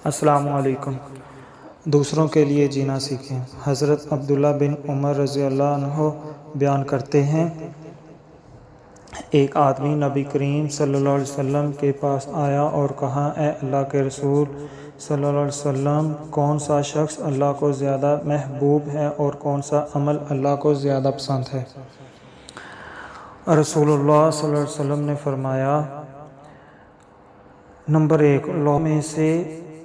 السلام علیکم۔ دوسروں کے لیے جینا سیکھیں۔ حضرت عبداللہ بن عمر رضی اللہ عنہ بیان کرتے ہیں، ایک آدمی نبی کریم صلی اللہ علیہ وسلم کے پاس آیا اور کہا، اے اللہ کے رسول صلی اللہ علیہ وسلم، کون سا شخص اللہ کو زیادہ محبوب ہے اور کون سا عمل اللہ کو زیادہ پسند ہے؟ رسول اللہ صلی اللہ علیہ وسلم نے فرمایا، نمبر 1، لوگوں میں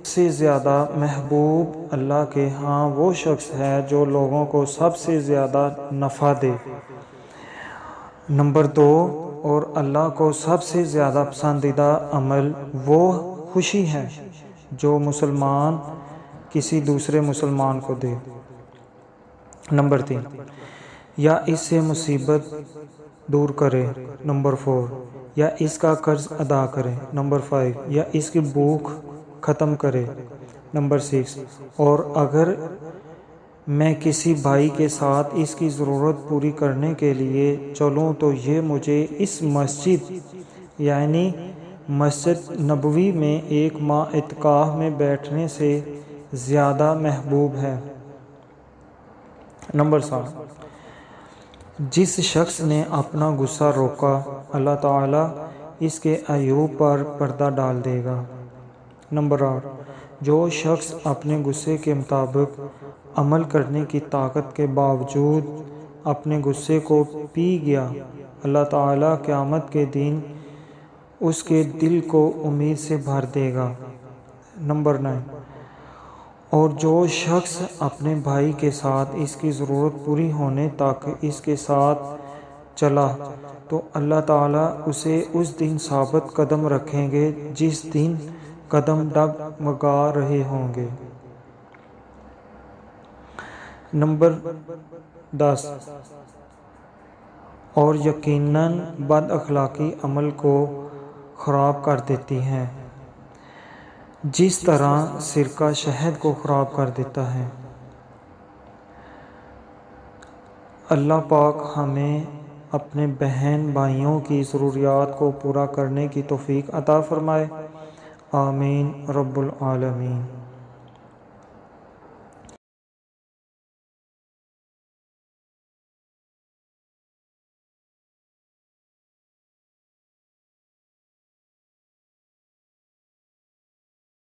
سے زیادہ محبوب اللہ کے ہاں وہ شخص ہے جو لوگوں کو سب سے زیادہ نفع دے۔ نمبر 2، اور اللہ کو سب سے زیادہ پسندیدہ عمل وہ خوشی ہے جو مسلمان کسی دوسرے مسلمان کو دے۔ نمبر 3، یا اس سے مصیبت دور کرے۔ نمبر 4، یا اس کا قرض ادا کرے۔ نمبر 5، یا اس کی بھوک ختم کرے۔ نمبر 6، اور اگر میں کسی بھائی کے ساتھ اس کی ضرورت پوری کرنے کے لیے چلوں تو یہ مجھے اس مسجد یعنی مسجد نبوی میں ایک ماہ اعتکاف میں بیٹھنے سے زیادہ محبوب ہے۔ نمبر 7، جس شخص نے اپنا غصہ روکا، اللہ تعالیٰ اس کے عیوب پر پردہ ڈال دے گا۔ نمبر 8، جو شخص اپنے غصے کے مطابق عمل کرنے کی طاقت کے باوجود اپنے غصے کو پی گیا، اللہ تعالیٰ قیامت کے دن اس کے دل کو امید سے بھر دے گا۔ نمبر 9، اور جو شخص اپنے بھائی کے ساتھ اس کی ضرورت پوری ہونے تک اس کے ساتھ چلا تو اللہ تعالیٰ اسے اس دن ثابت قدم رکھیں گے جس دن قدم ڈگمگا رہے ہوں گے۔ نمبر 10، اور یقیناً بد اخلاقی عمل کو خراب کر دیتی ہے جس طرح سرکہ شہد کو خراب کر دیتا ہے۔ اللہ پاک ہمیں اپنے بہن بھائیوں کی ضروریات کو پورا کرنے کی توفیق عطا فرمائے۔ آمین رب العالمین۔